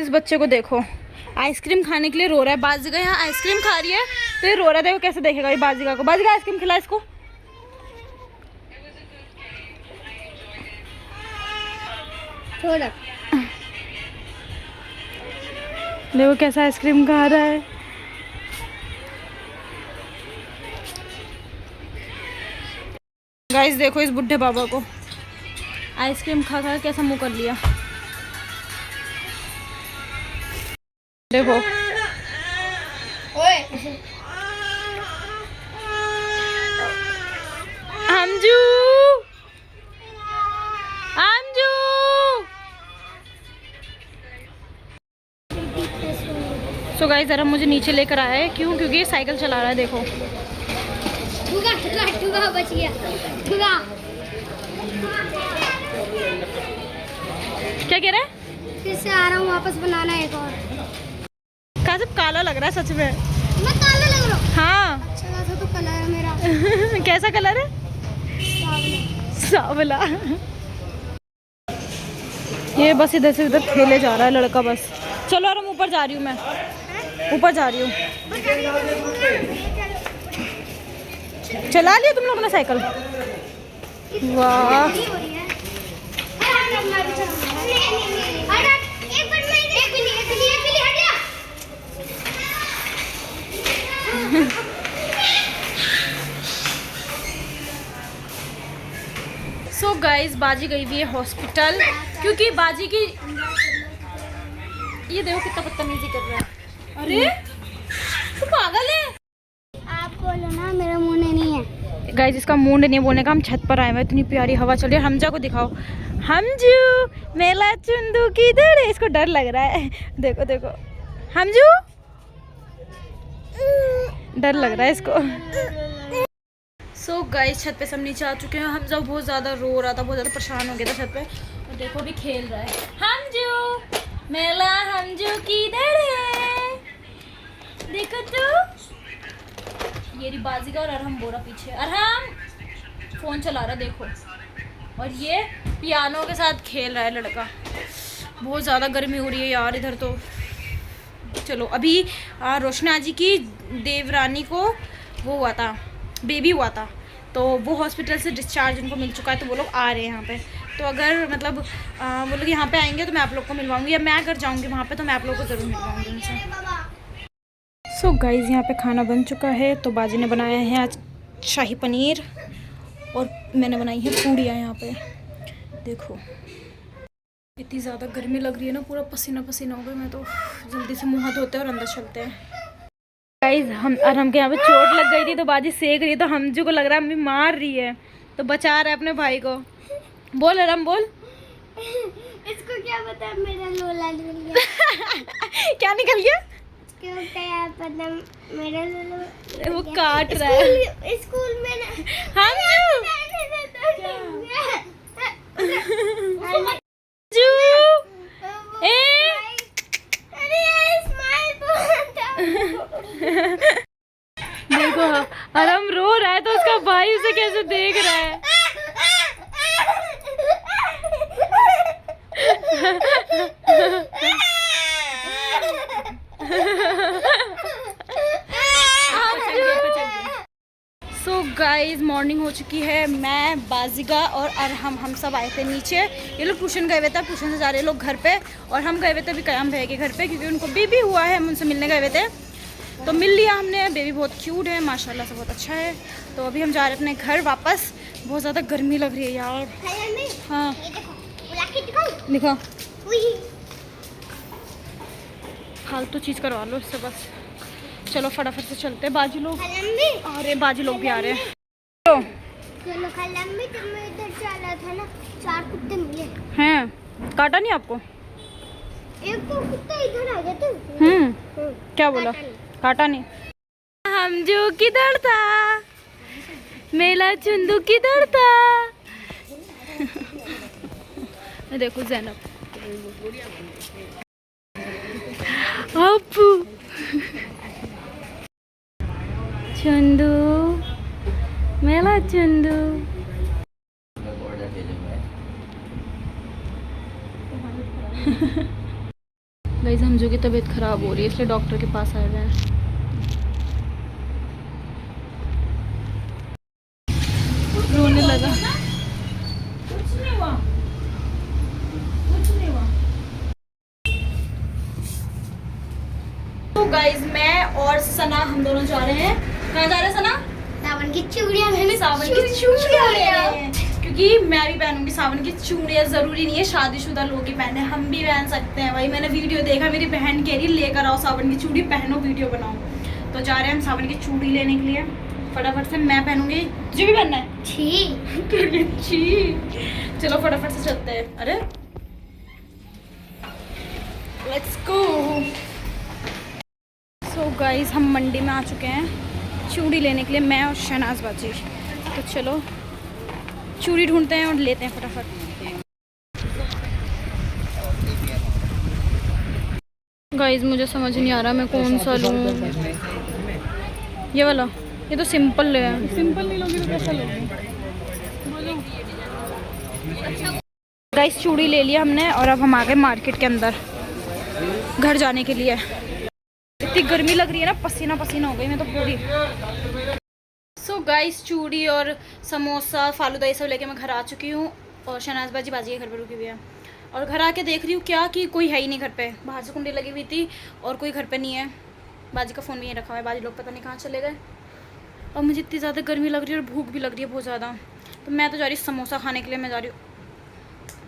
इस बच्चे को देखो, आइसक्रीम खाने के लिए रो रहा है। बाजिका यहाँ आइसक्रीम खा रही है तो ये रो रहा है। देखो कैसे देखेगा ये बाजिका को। बाजिका आइसक्रीम खिला इसको। थोड़ा देखो कैसा आइसक्रीम खा रहा है। गाइस देखो इस बुढ़े बाबा को, आइसक्रीम खा खा कैसा मुंह कर लिया। देखो ओए हमजू हमजू। सो गाइस जरा मुझे नीचे लेकर आया है। क्यों? क्योंकि ये साइकिल चला रहा है। देखो ठुगा ठुगा ठुगा बच गया ठुगा। क्या कह रहा है? फिर से आ रहा हूँ वापस बनाना एक और। कासिफ काला लग रहा है सच में। मैं काला लग रहा हूँ? हाँ अच्छा खासा तो कलर है मेरा। कैसा कलर है? सावला। सावला। ये बस इधर से उधर खेले जा रहा है लड़का बस। चलो यार मैं ऊपर जा रही हूँ, मैं ऊपर जा रही हूँ। चला लिया तुम लोग ने साइकिल? वाह सो गाइस बाजी गई हुई है हॉस्पिटल, क्योंकि बाजी की ये देखो कितना बदतमीजी कर रहा है। अरे तू पागल है। आप बोलो ना, मेरा मुंह नहीं है। गाइस इसका मूड नहीं बोलने का। हम छत पर आए हुए, इतनी प्यारी हवा चल रही है। हमजा को दिखाओ। हमजू मेला चुंदू किधर है? इसको डर लग रहा है। देखो देखो हमजू, डर लग रहा है इसको। सो गाइस छत पे सब नीचे आ चुके हैं। हमजा बहुत ज़्यादा रो रहा था, बहुत ज़्यादा परेशान हो गया था छत पे। और देखो अभी खेल रहा है। हमजू मेला हमजू किधर है? देखो तो ये बाजीगर और अरहम बोरा पीछे। अरहम फोन चला रहा देखो, और ये पियानो के साथ खेल रहा है लड़का। बहुत ज़्यादा गर्मी हो रही है यार इधर तो। चलो अभी रोशना जी की देवरानी को वो हुआ था, बेबी हुआ था, तो वो हॉस्पिटल से डिस्चार्ज उनको मिल चुका है। तो वो लोग आ रहे हैं यहाँ पे। तो अगर मतलब वो लोग यहाँ पे आएंगे तो मैं आप लोग को मिलवाऊंगी, या मैं अगर जाऊँगी वहाँ पे तो मैं आप लोग को ज़रूर मिलवाऊंगी उनसे। सो गाइस यहाँ पे खाना बन चुका है। तो बाजी ने बनाया है आज शाही पनीर, और मैंने बनाई है पूड़ियाँ। यहाँ पे देखो इतनी ज़्यादा गर्मी लग रही है ना, पूरा पसीना पसीना हो गया। मैं तो जल्दी से मुँह हाथ धोते हैं और अंदर चलते हैं। गाइस हम के यहाँ पे चोट लग गई थी तो बाजी सेक रही है। तो हमजू को लग रहा है अम्मी मार रही है, तो बचा रहा है अपने भाई को। बोल अरम बोल। इसको क्या पता मेरा लोला निकल गया। क्या निकल गया? क्यों क्या पता मेरा लोला वो काट रहा है। स्कूल में ना हमजू देखो अरम रो रहा है तो उसका भाई उसे कैसे देख रहा है। सो गाइज मॉर्निंग हो चुकी है। मैं बाजिगा और अरहम हम सब आए थे नीचे। ये लोग ट्यूशन गए हुए थे, ट्यूशन से जा रहे लोग घर पे, और हम गए हुए थे अभी कयाम भैया के घर पे, क्योंकि उनको बेबी हुआ है। हम उनसे मिलने गए हुए थे तो मिल लिया हमने। बेबी बहुत क्यूट है माशाल्लाह से, बहुत अच्छा है। तो अभी हम जा रहे हैं अपने घर वापस। बहुत ज़्यादा गर्मी लग रही है यार। हाँ दिखा, फालतू चीज़ करवा लो इससे बस। चलो फटाफट से चलते हैं। बाजी लोग आ रहे हैं, बाजी लोग भी आ रहे हैं। तो इधर चला था ना, 4 कुत्ते मिले हैं। काटा नहीं आपको? एक तो कुत्ता इधर आ गया था। क्या बोला? काटा नहीं। हमजू किधर था? मेला चुंदू किधर था? देखो ज़ैनब अपू चुंदू, मेला चुंदू। गाइस हमजो की तबीयत ख़राब हो रही है इसलिए डॉक्टर के पास आए हुए हैं। रोने लगा। कुछ नहीं हुआ, कुछ नहीं हुआ। तो गाइस मैं और सना हम दोनों जा रहे हैं। कहाँ जा रहे हैं सना? सावन की चूड़ियां मैंने सावन की चूड़ियां ले रहे हैं क्योंकि मैं भी पहनूंगी सावन की चूड़ियां। जरूरी नहीं है शादीशुदा लोग ही पहने, हम भी पहन सकते हैं। भाई मैंने वीडियो देखा, मेरी बहन कह रही लेकर आओ सावन की चूड़ी, पहनो वीडियो बनाओ। तो जा रहे हैं हम सावन की चूड़ी लेने के लिए। फटाफट से मैं पहनूंगी, तुझे भी पहनना है? छी। चलो फटाफट से चलते हैं। अरे लेट्स गो। सो गाइस हम मंडी में आ चुके हैं चूड़ी लेने के लिए, मैं और शहनाज बाजी। तो चलो चूड़ी ढूंढते हैं और लेते हैं फटाफट। गाइस मुझे समझ नहीं आ रहा मैं कौन सा लूँ। ये वाला, ये तो सिंपल है। सिंपल नहीं लोगी तो कैसा लोगी? गाइस चूड़ी ले लिया हमने और अब हम आ गए मार्केट के अंदर घर जाने के लिए। इतनी गर्मी लग रही है ना, पसीना पसीना हो गई मैं तो पूरी। सो गाइस चूड़ी और समोसा फालूदा ये सब लेके मैं घर आ चुकी हूँ और शहनाज बाजी के घर पर रुकी हुई है। और घर आके देख रही हूँ क्या कि कोई है ही नहीं घर पे। बाहर से कुंडी लगी हुई थी और कोई घर पे नहीं है। बाजी का फ़ोन भी यहीं रखा हुआ है, बाजी लोग पता नहीं कहाँ चले गए। और मुझे इतनी ज़्यादा गर्मी लग रही है और भूख भी लग रही है बहुत ज़्यादा। तो मैं तो जा रही हूँ समोसा खाने के लिए। मैं जा रही हूँ,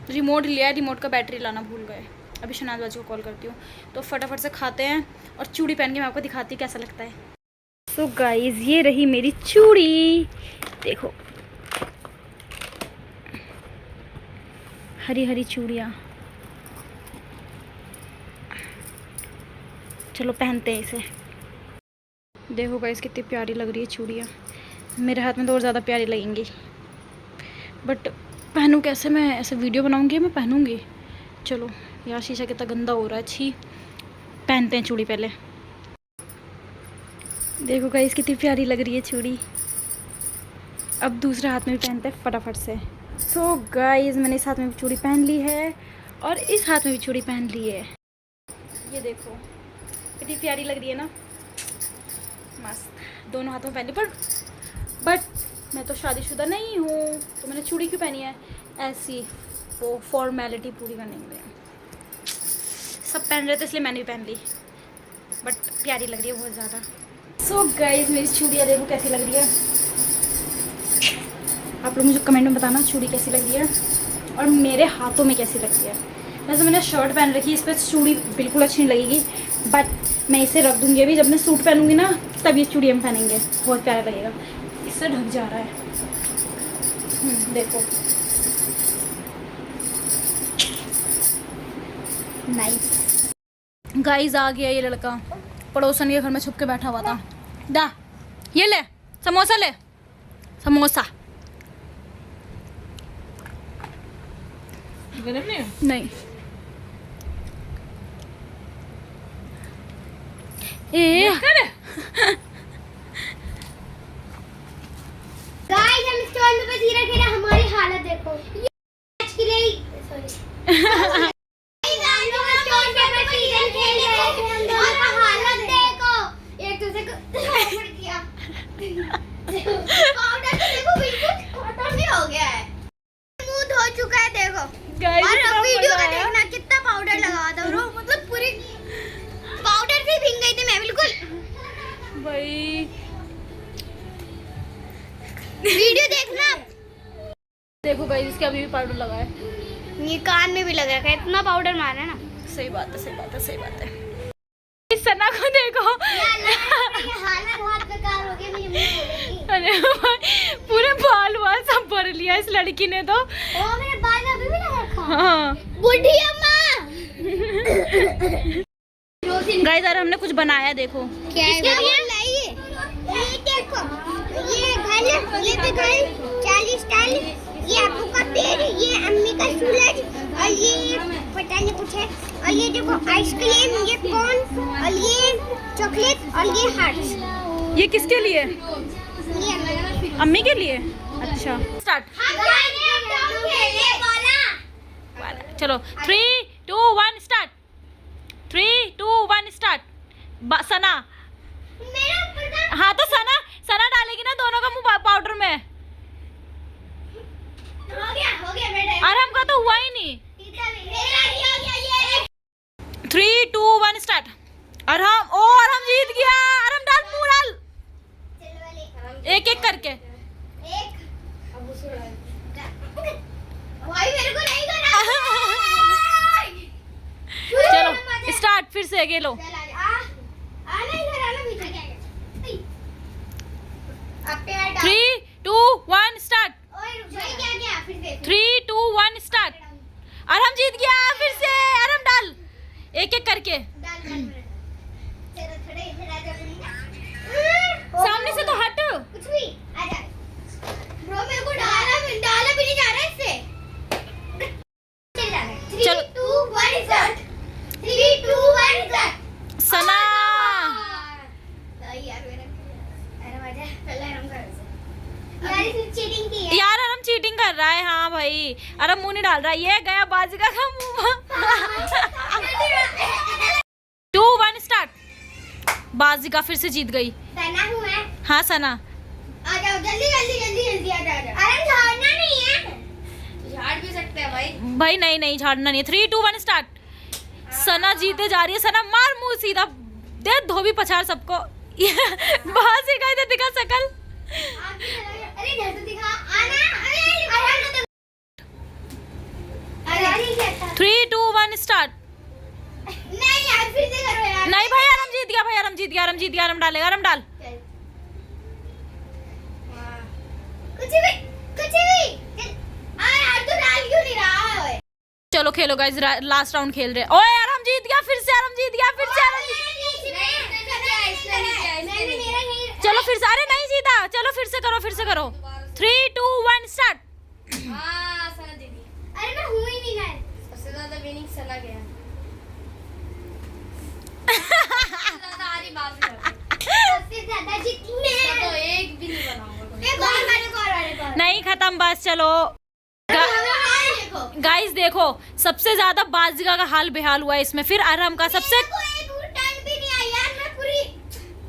रिमोट लिया है, रिमोट का बैटरी लाना भूल गए। अभी शहनाज बाजी को कॉल करती हूँ। तो फटाफट से खाते हैं और चूड़ी पहन के मैं आपको दिखाती हूँ कैसा लगता है। सो गाइस ये रही मेरी चूड़ी, देखो हरी हरी चूड़ियाँ। चलो पहनते हैं इसे। देखो गाइस कितनी प्यारी लग रही है चूड़ियाँ। मेरे हाथ में तो और ज़्यादा प्यारी लगेंगी, बट पहनूँ कैसे? मैं ऐसे वीडियो बनाऊँगी, मैं पहनूँगी। चलो यार शीशा कितना गंदा हो रहा है, छी। पहनते हैं चूड़ी पहले। देखो गाइस कितनी प्यारी लग रही है चूड़ी। अब दूसरे हाथ में भी पहनते हैं फटाफट से। सो गाइस मैंने इस हाथ में भी चूड़ी पहन ली है और इस हाथ में भी चूड़ी पहन ली है। ये देखो कितनी प्यारी लग रही है ना, मस्त। दोनों हाथों में पहन ली, बट मैं तो शादीशुदा नहीं हूँ तो मैंने चूड़ी क्यों पहनी है? ऐसी वो फॉर्मेलिटी पूरी करने के लिए। सब पहन रहे थे इसलिए मैंने भी पहन ली, बट प्यारी लग रही है बहुत ज़्यादा। सो गाइस मेरी चूड़ियाँ देखो कैसी लग रही है। आप लोग मुझे कमेंट में बताना चूड़ी कैसी लग रही है और मेरे हाथों में कैसी लग रही है। वैसे मैंने शर्ट पहन रखी है, इस पर चूड़ी बिल्कुल अच्छी नहीं लगेगी, बट मैं इसे रख दूँगी। अभी जब मैं सूट पहनूंगी ना तब ये चूड़ी हम पहनेंगे, बहुत प्यारा लगेगा। इससे ढक जा रहा है। देखो नाइस। गाइस आ गया ये लड़का, पड़ोसन के घर में छुप के बैठा हुआ था। दा ये ले समोसा, ले समोसा। नहीं ए गाइस हम स्टॉल में बस रखे ना, हमारी हालत देखो। आज के लिए सॉरी पाउडर देखो बिल्कुल खत्म ही हो गया है, मुंह धो चुका है देखो। और वीडियो में देखना कितना पाउडर लगा था, वो मतलब पूरी पाउडर से भीग गई थी मैं बिल्कुल। भाई वीडियो देखना। देखो गाइस इसके अभी भी पाउडर लगा है, ये कान में भी लग रखा है, इतना पाउडर मारा है ना। सही बात है, सही बात है, सही बात है। इस सना को देखो हालत बहुत बेकार हो गई, मुझे अरे भाई पूरे बाल वाल सब भर लिया इस लड़की ने तो। ओ मेरे बाल अभी भी लगा रखा। हाँ बुढ़ी अम्मा। गाइस यार हमने कुछ बनाया, देखो क्या इसके लिए ये देखो, ये घर, ये भी घर 40 स्टाइल, ये अबू का पेड़, ये अम्मी का सूरज, और ये पता नहीं कुछ है, और ये देखो आइसक्रीम, ये कॉर्न, और ये चॉकलेट, और ये हार्ट्स। ये किसके लिए? ये अम्मी के लिए। अच्छा स्टार्ट। चलो 3 2 1 स्टार्ट। 3 सना। मेरा ऊपर था। हाँ तो सना सना डालेगी ना दोनों का मुंह पाउडर में। हो गया बेटा। अरहम का तो हुआ ही नहीं। मेरा ये हो गया ये। 3 2 1 स्टार्ट। अरहम, ओ अरहम जीत गया। अरहम डाल, मुंह डाल, चल वाले। एक एक करके। एक। अब उसे भाई मेरे को नहीं करना। चलो स्टार्ट फिर से, ये लो। चल आना इधर आना पीछे क्या है? अब पैर डाल। 3 2 1 स्टार्ट। ओए रुक जा। क्या क्या फिर से? 3 2 1 स्टार्ट। अरहम जीत गया फिर से। अरहम डाल, एक एक करके। डाल चलो थोड़े इधर आ जा प्लीज। सामने से तो हट। कुछ भी आ जा ब्रो। मेरे को डाला भी नहीं जा रहा इससे। चल जा रहा है। 3 2 1 स्टार्ट। 3 2 1 स्टार्ट। सना। यार मेरा अरे मजा पहले हम कर यार इसने चीटिंग की है। यार अरहम चीटिंग कर रहा है। हाँ भाई अरहम मुंह नहीं डाल रहा है। ये गया बाजिका का मुंह। 2 1 स्टार्ट। बाजिका फिर से जीत गई। सना हूँ मैं। हाँ सना। आ जाओ जल्दी आ जाओ। अरे झाड़ना नहीं है। झाड़ भी सकते हैं भाई। भाई नहीं झाड़ना नहीं है। 3 2 1 स्टार्ट। सना जीते जा रही है। सना मार मुंह सीधा दे, धोबी पछाड़ सबको। बाजिका इधर दिखा शकल। अरे इधर तो दिखा आना। अरे 3 2 1 स्टार्ट। नहीं यार फिर से करो यार। नहीं भाई अरहम जीत गया। अरहम डालेगा। अरहम डाल। चल। कुछ भी चल। यार तू डाल क्यों नहीं रहा है? चलो खेलो गाइस, लास्ट राउंड खेल रहे हैं। ओए अरहम जीत गया फिर से। अरहम जीत गया फिर से। चलो फिर से। अरे नहीं जीता। चलो फिर से करो। 3 2 1 स्टार्ट। सना दीदी। अरे मैं हूँ ही नहीं ना। सबसे ज्यादा विनिंग सना गया। सबसे ज्यादा जीतने तो एक भी नहीं बनाऊंगा। एक और नहीं खत्म बस। चलो गाइस देखो, सबसे ज्यादा बाजिका का हाल बेहाल हुआ है इसमें। फिर अरहम का सबसे एक टर्न भी नहीं आई यार। मैं पूरी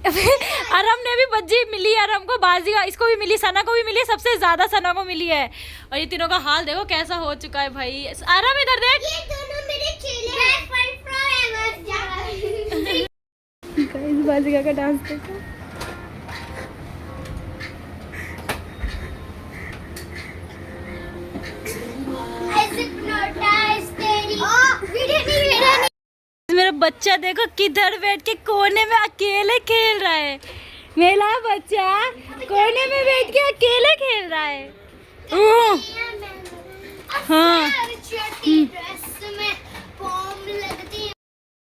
अरहम ने भी बज्जी मिली। अरहम को बाजिका, इसको भी मिली, सना को भी मिली, सबसे ज्यादा सना को मिली है। और ये तीनों का हाल देखो कैसा हो चुका है भाई। अरहम इधर देख। ये दोनों मेरे चेले हैं। फन प्रो है बस जा। गाइस बाजिका का डांस देखो। ऐसे प्नोटाइज तेरी। वीडियो नहीं। मेरा बच्चा देखो किधर बैठ के कोने में अकेले खेल रहा है। मेरा बच्चा कोने में बैठ के अकेले खेल रहा है। हाँ। ड्रेस में बॉम्ब लगती है।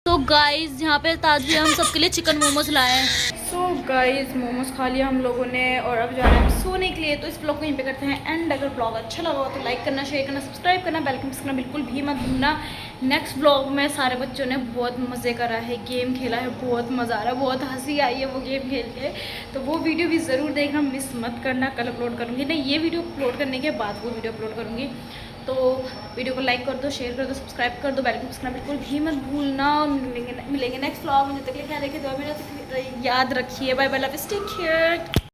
तो गाइस यहाँ पे ताज भी हम सबके लिए चिकन मोमोज लाए हैं। सो गाइस मोमोज खा लिया हम लोगों ने और अब जा रहे हैं सोने के लिए। तो इस ब्लॉग को यहीं पे करते हैं एंड। अगर ब्लॉग अच्छा लगा हो तो लाइक करना, शेयर करना, सब्सक्राइब करना, बेल आइकन प्रेस करना बिल्कुल भी मत भूलना। नेक्स्ट ब्लॉग में सारे बच्चों ने बहुत मज़े करा है, गेम खेला है, बहुत मज़ा आ रहा है, बहुत हंसी आई है वो गेम खेल के। तो वो वीडियो भी ज़रूर देखना, मिस मत करना। कल अपलोड करूँगी, नहीं ये वीडियो अपलोड करने के बाद वो वीडियो अपलोड करूँगी। तो वीडियो को लाइक कर दो, शेयर कर दो, सब्सक्राइब कर दो, बेल आइकन प्रेस करना बिल्कुल भी मत भूलना। मिलेंगे नेक्स्ट व्लॉग में। जब तक क्या देखे दो मेरा याद रखिए। Bye bye, love you, take care.